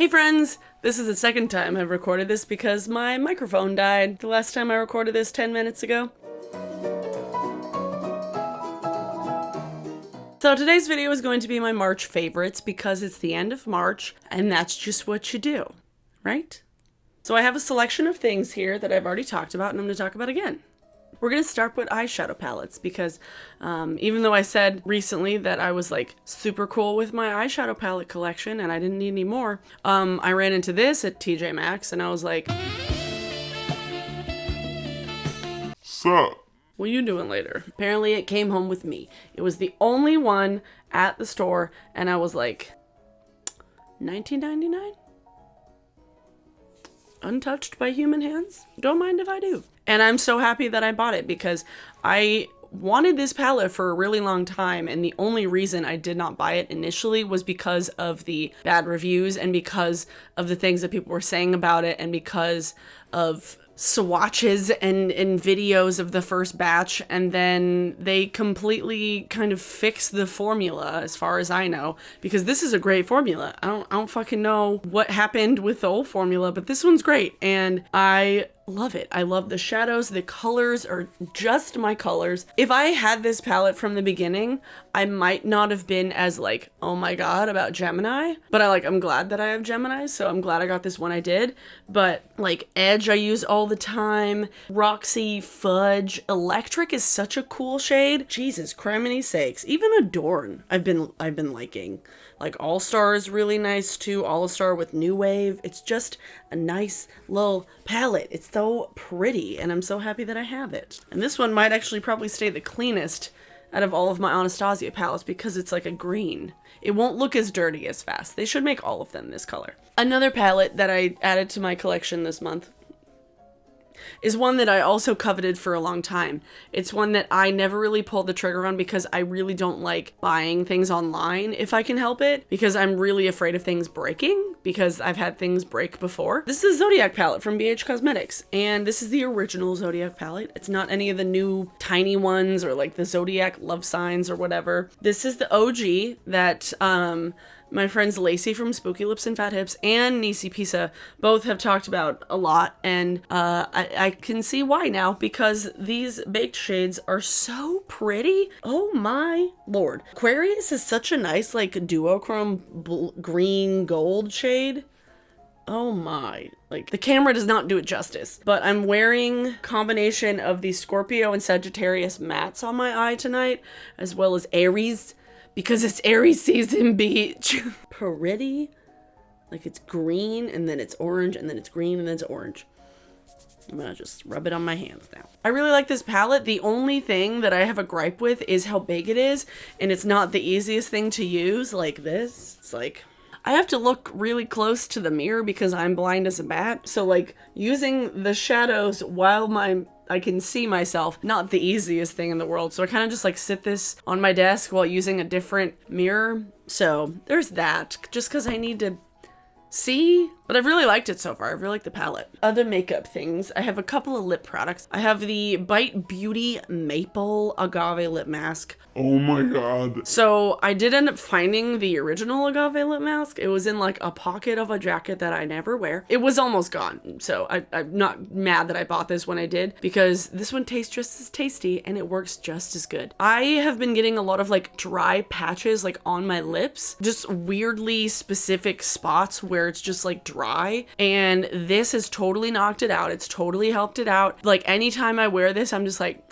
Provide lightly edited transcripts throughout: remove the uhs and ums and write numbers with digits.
Hey friends! This is the second time I've recorded this because my microphone died the last time I recorded this 10 minutes ago. So today's video is going to be my March favorites because it's the end of March and that's just what you do, right? So I have a selection of things here that I've already talked about and I'm going to talk about again. We're going to start with eyeshadow palettes because even though I said recently that I was like super cool with my eyeshadow palette collection and I didn't need any more, I ran into this at TJ Maxx and I was like, Sup? what are you doing later? Apparently it came home with me. It was the only one at the store and I was like, $19.99? Untouched by human hands? Don't mind if I do. And I'm so happy that I bought it because I wanted this palette for a really long time, and the only reason I did not buy it initially was because of the bad reviews and because of the things that people were saying about it and because of swatches and videos of the first batch, and then they completely kind of fixed the formula as far as I know, because this is a great formula. I don't fucking know what happened with the old formula, but this one's great and I love it. I love the shadows. The colors are just my colors. If I had this palette from the beginning, I might not have been as like, oh my god, about Gemini, but I'm glad that I have Gemini, so I'm glad I got this one I did. But like Edge I use all the time, Roxy, Fudge, Electric is such a cool shade. Jesus, criminy sakes. Even Adorn I've been liking. Like All-Star is really nice too. All-Star with New Wave. It's just a nice little palette. It's so pretty and I'm so happy that I have it. And this one might actually probably stay the cleanest out of all of my Anastasia palettes because it's like a green. It won't look as dirty as fast. They should make all of them this color. Another palette that I added to my collection this month is one that I also coveted for a long time. It's one that I never really pulled the trigger on because I really don't like buying things online if I can help it, because I'm really afraid of things breaking because I've had things break before. This is a Zodiac palette from BH Cosmetics, and this is the original Zodiac palette. It's not any of the new tiny ones or like the Zodiac love signs or whatever. This is the OG that my friends Lacey from Spooky Lips and Fat Hips and Nisi Pisa both have talked about a lot, and I can see why now, because these baked shades are so pretty. Oh my lord. Aquarius is such a nice like duochrome green gold shade. Oh my, like the camera does not do it justice, but I'm wearing combination of the Scorpio and Sagittarius mattes on my eye tonight, as well as Aries, because it's Aries season, beach. Pretty. Like it's green and then it's orange and then it's green and then it's orange. I'm gonna just rub it on my hands now. I really like this palette. The only thing that I have a gripe with is how big it is, and it's not the easiest thing to use like this. It's like, I have to look really close to the mirror because I'm blind as a bat. So like using the shadows while I can see myself, not the easiest thing in the world. So I kind of just like sit this on my desk while using a different mirror. So there's that, just because I need to see, but I've really liked it so far. I really like the palette. Other makeup things, I have a couple of lip products. I have the Bite Beauty Maple Agave Lip Mask. Oh my god. So I did end up finding the original agave lip mask. It was in like a pocket of a jacket that I never wear. It was almost gone. So I'm not mad that I bought this when I did, because this one tastes just as tasty and it works just as good. I have been getting a lot of like dry patches like on my lips, just weirdly specific spots where it's just like dry, and this has totally knocked it out. It's totally helped it out. Like anytime I wear this, I'm just like,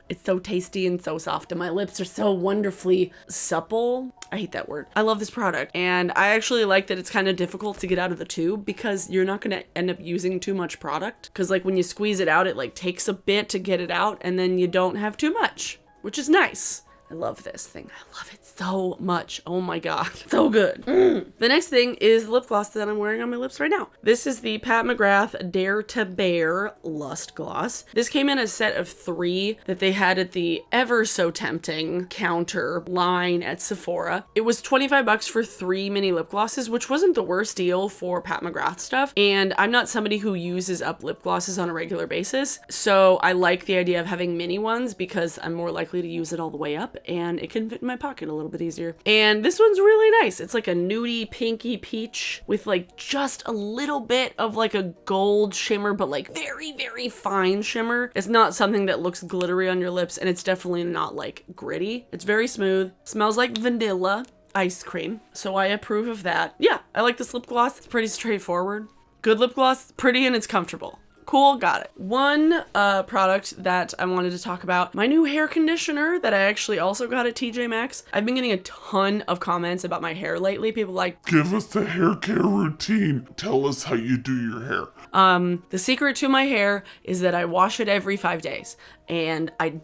it's so tasty and so soft and my lips are so wonderfully supple. I hate that word. I love this product, and I actually like that it's kind of difficult to get out of the tube because you're not going to end up using too much product, because like when you squeeze it out, it like takes a bit to get it out and then you don't have too much, which is nice. I love this thing. I love it so much. Oh my god. So good. The next thing is the lip gloss that I'm wearing on my lips right now. This is the Pat McGrath Dare to Bear Lust Gloss. This came in a set of 3 that they had at the ever so tempting counter line at Sephora. It was $25 for 3 mini lip glosses, which wasn't the worst deal for Pat McGrath stuff. And I'm not somebody who uses up lip glosses on a regular basis, so I like the idea of having mini ones because I'm more likely to use it all the way up and it can fit in my pocket a little bit easier. And this one's really nice. It's like a nudie pinky peach with like just a little bit of like a gold shimmer, but like very, very fine shimmer. It's not something that looks glittery on your lips, and it's definitely not like gritty. It's very smooth. Smells like vanilla ice cream. So I approve of that. Yeah, I like this lip gloss. It's pretty straightforward. Good lip gloss, pretty, and it's comfortable. Cool, got it. One product that I wanted to talk about, my new hair conditioner that I actually also got at TJ Maxx. I've been getting a ton of comments about my hair lately. People like, Give us the hair care routine. Tell us how you do your hair. the secret to my hair is that I wash it every 5 days, and I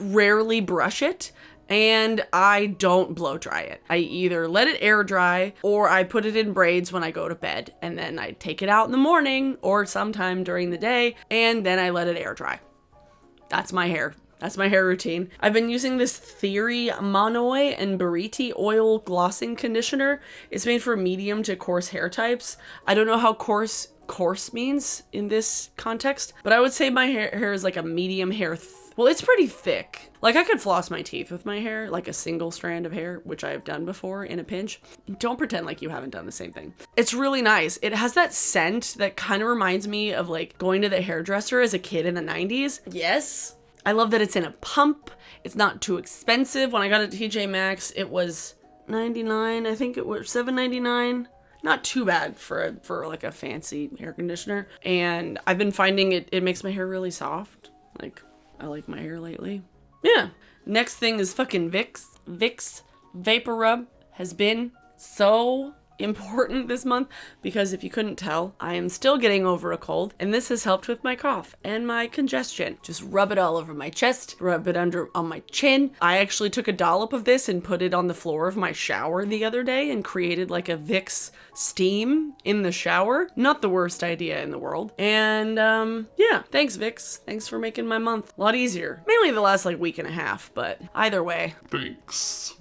rarely brush it, and I don't blow dry it. I either let it air dry or I put it in braids when I go to bed, and then I take it out in the morning or sometime during the day, and then I let it air dry. That's my hair. That's my hair routine. I've been using this Theory Monoi and Bariti oil glossing conditioner. It's made for medium to coarse hair types. I don't know how coarse means in this context, but I would say my hair is like a medium hair. Well, it's pretty thick. Like, I could floss my teeth with my hair, like a single strand of hair, which I have done before in a pinch. Don't pretend like you haven't done the same thing. It's really nice. It has that scent that kind of reminds me of like going to the hairdresser as a kid in the 90s. Yes. I love that it's in a pump. It's not too expensive. When I got it at TJ Maxx, it was $99. I think it was $7.99. Not too bad for like a fancy hair conditioner. And I've been finding it makes my hair really soft. Like, I like my hair lately. Yeah. Next thing is fucking Vicks. Vicks Vapor Rub has been so important this month because if you couldn't tell, I am still getting over a cold, and this has helped with my cough and my congestion. Just rub it all over my chest, rub it under on my chin. I actually took a dollop of this and put it on the floor of my shower the other day and created like a Vicks steam in the shower. Not the worst idea in the world. And yeah, thanks Vicks. Thanks for making my month a lot easier. Mainly the last like week and a half, but either way. Thanks.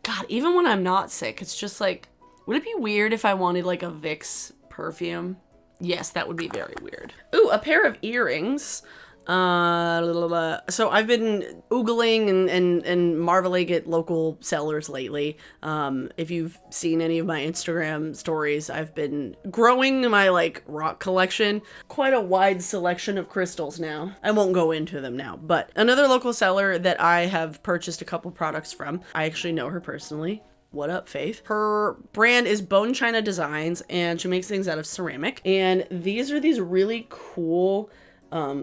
God, even when I'm not sick, it's just like, would it be weird if I wanted like a Vicks perfume? Yes, that would be very weird. Ooh, a pair of earrings. So I've been oogling and marveling at local sellers lately. If you've seen any of my Instagram stories, I've been growing my like rock collection. Quite a wide selection of crystals now. I won't go into them now, but another local seller that I have purchased a couple products from. I actually know her personally. What up, Faith? Her brand is Bone China Designs, and she makes things out of ceramic. And these are these really cool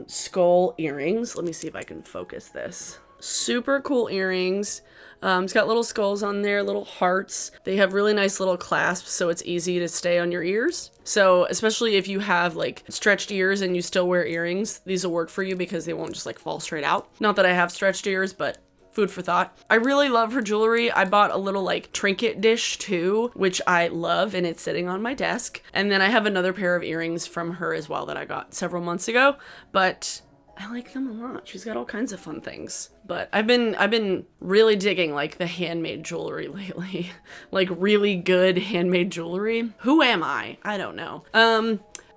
skull earrings. Let me see if I can focus this. Super cool earrings. It's got little skulls on there, little hearts. They have really nice little clasps, so it's easy to stay on your ears. So especially if you have like stretched ears and you still wear earrings, these will work for you because they won't just like fall straight out. Not that I have stretched ears, but food for thought. I really love her jewelry. I bought a little like trinket dish too, which I love, and it's sitting on my desk. And then I have another pair of earrings from her as well that I got several months ago, but I like them a lot. She's got all kinds of fun things. But I've been really digging like the handmade jewelry lately. Like really good handmade jewelry. Who am I? I don't know.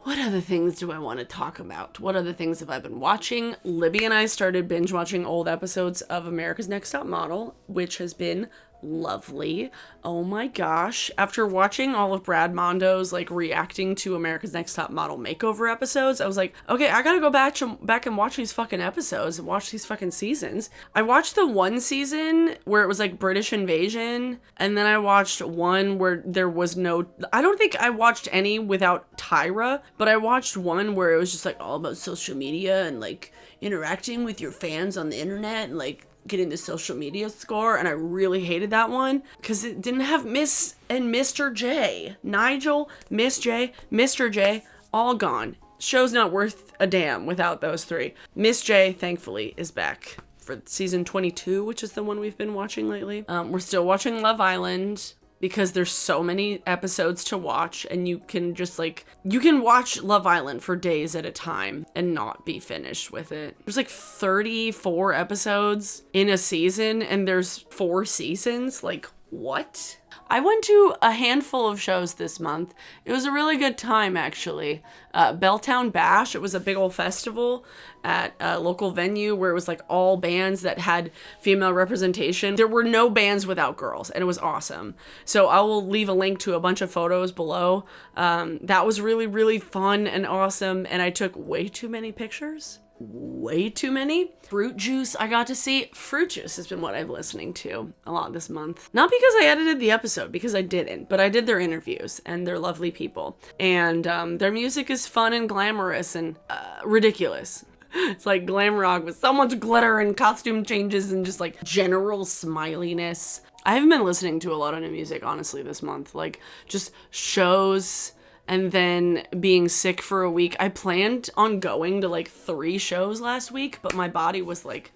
What other things do I want to talk about? What other things have I been watching? Libby and I started binge watching old episodes of America's Next Top Model, which has been lovely. Oh my gosh. After watching all of Brad Mondo's like reacting to America's Next Top Model makeover episodes, I was like, okay, I gotta go back and watch these fucking episodes and watch these fucking seasons. I watched the one season where it was like British invasion, and then I watched one where there was no, I don't think I watched any without Tyra, but I watched one where it was just like all about social media and like interacting with your fans on the internet and like getting the social media score, and I really hated that one because it didn't have Miss and Mr. J. Nigel, Miss J, Mr. J, all gone. Show's not worth a damn without those three. Miss J, thankfully, is back for season 22, which is the one we've been watching lately. We're still watching Love Island because there's so many episodes to watch, and you can just like, you can watch Love Island for days at a time and not be finished with it. There's like 34 episodes in a season, and there's 4 seasons. Like, What? I went to a handful of shows this month. It was a really good time, actually. Belltown Bash, it was a big old festival at a local venue where it was like all bands that had female representation. There were no bands without girls, and it was awesome. So I will leave a link to a bunch of photos below. That was really, really fun and awesome, and I took way too many pictures. Way too many. Fruit Juice I got to see. Fruit Juice has been what I've been listening to a lot this month. Not because I edited the episode, because I didn't, but I did their interviews, and they're lovely people. And their music is fun and glamorous and ridiculous. It's like glam rock with so much glitter and costume changes and just like general smiliness. I haven't been listening to a lot of new music, honestly, this month. Like just shows and then being sick for a week. I planned on going to like 3 shows last week, but my body was like,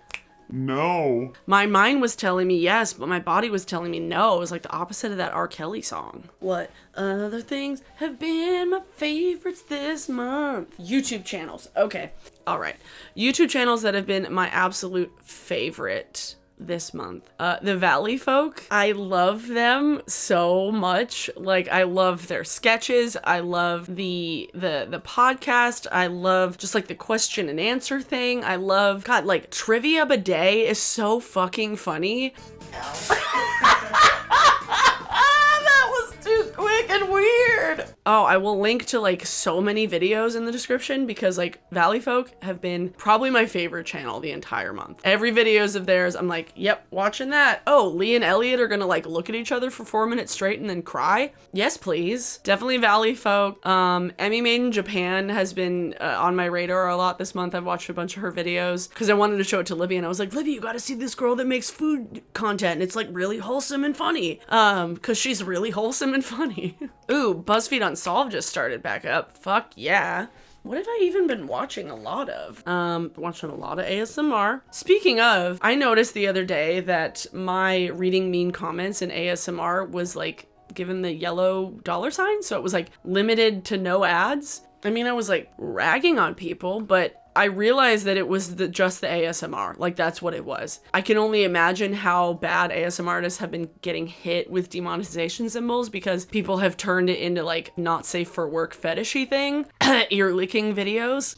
no. My mind was telling me yes, but my body was telling me no. It was like the opposite of that R. Kelly song. What other things have been my favorites this month? YouTube channels. Okay. All right. YouTube channels that have been my absolute favorite this month. The Valley Folk. I love them so much. Like, I love their sketches. I love the podcast. I love just like the question and answer thing. I love, God, like Trivia Bidet is so fucking funny. That was too quick and weird. Oh, I will link to like so many videos in the description because like Valley Folk have been probably my favorite channel the entire month. Every videos of theirs, I'm like, yep, watching that. Oh, Lee and Elliot are gonna like look at each other for 4 minutes straight and then cry. Yes, please. Definitely Valley Folk. Emmy Made in Japan has been on my radar a lot this month. I've watched a bunch of her videos because I wanted to show it to Libby and I was like, Libby, you gotta see this girl that makes food content. And it's like really wholesome and funny. Because she's really wholesome and funny. Ooh, BuzzFeed Unsolved just started back up. Fuck yeah. What have I even been watching a lot of? Watching a lot of ASMR. Speaking of, I noticed the other day that my reading mean comments in ASMR was like given the yellow $sign. So it was like limited to no ads. I mean, I was like ragging on people, but I realized that it was just the ASMR. Like, that's what it was. I can only imagine how bad ASMR artists have been getting hit with demonetization symbols because people have turned it into, like, not safe for work fetishy thing. Ear licking videos.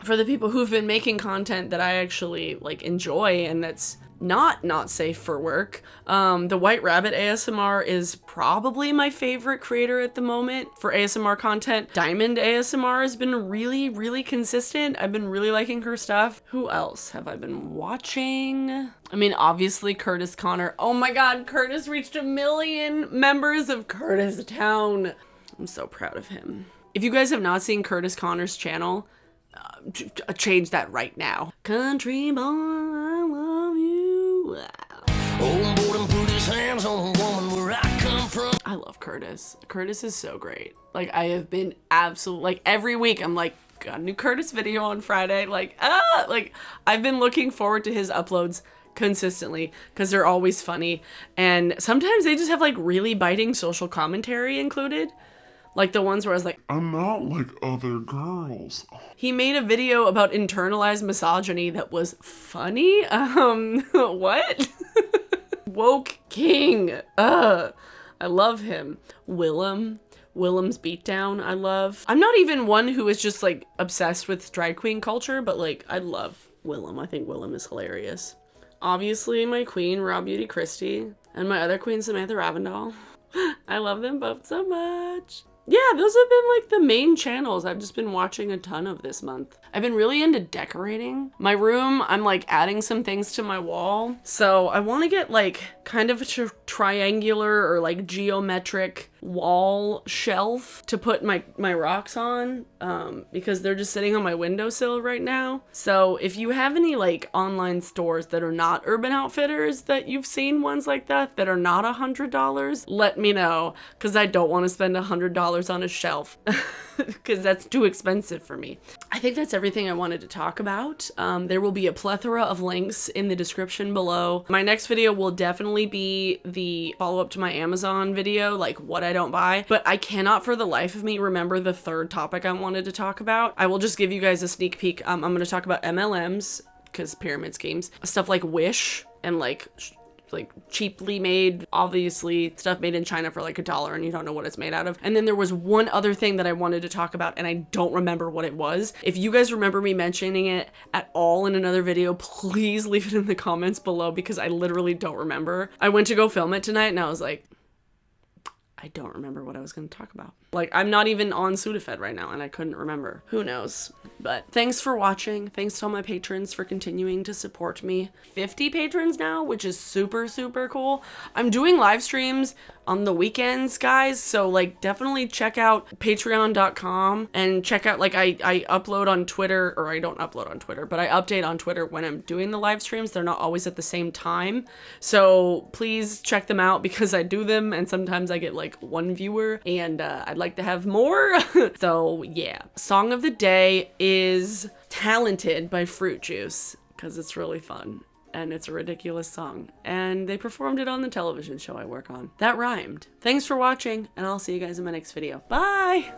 For the people who've been making content that I actually, like, enjoy and that's not safe for work. The White Rabbit ASMR is probably my favorite creator at the moment for ASMR content. Diamond ASMR has been really, really consistent. I've been really liking her stuff. Who else have I been watching? I mean, obviously Curtis Connor. Oh my God, Curtis reached 1 million members of Curtis Town. I'm so proud of him. If you guys have not seen Curtis Connor's channel, change that right now. Country boy, I love you. I love Curtis. Curtis is so great. Like, I have been absolutely, like, every week I'm like, got a new Curtis video on Friday. Like, I've been looking forward to his uploads consistently because they're always funny. And sometimes they just have like really biting social commentary included. Like the ones where I was like, I'm not like other girls. He made a video about internalized misogyny that was funny. What? Woke King. I love him. Willem's Beatdown, I love. I'm not even one who is just like obsessed with drag queen culture, but like I love Willem. I think Willem is hilarious. Obviously my queen, Raw Beauty Christie, and my other queen, Samantha Ravendall. I love them both so much. Yeah, those have been like the main channels I've just been watching a ton of this month. I've been really into decorating. My room, I'm like adding some things to my wall. So I want to get like kind of a triangular or like geometric wall shelf to put my rocks on because they're just sitting on my windowsill right now. So if you have any like online stores that are not Urban Outfitters that you've seen ones like that are not $100, let me know because I don't want to spend $100 on a shelf because that's too expensive for me. I think that's everything I wanted to talk about. There will be a plethora of links in the description below. My next video will definitely be the follow-up to my Amazon video, like what I don't buy, but I cannot for the life of me remember the third topic I wanted to talk about. I will just give you guys a sneak peek. I'm going to talk about MLMs because pyramid schemes, stuff like Wish and like like cheaply made, obviously stuff made in China for like $1 and you don't know what it's made out of. And then there was one other thing that I wanted to talk about and I don't remember what it was. If you guys remember me mentioning it at all in another video, please leave it in the comments below because I literally don't remember. I went to go film it tonight and I was like, I don't remember what I was going to talk about. Like, I'm not even on Sudafed right now and I couldn't remember. Who knows? But thanks for watching. Thanks to all my patrons for continuing to support me. 50 patrons now, which is super, super cool. I'm doing live streams on the weekends, guys. So like definitely check out patreon.com and check out, like I upload on Twitter, or I don't upload on Twitter, but I update on Twitter when I'm doing the live streams. They're not always at the same time. So please check them out because I do them and sometimes I get like one viewer and I'd like to have more. So yeah, song of the day is Talented by Fruit Juice because it's really fun and it's a ridiculous song and they performed it on the television show I work on. That rhymed. Thanks for watching and I'll see you guys in my next video. Bye.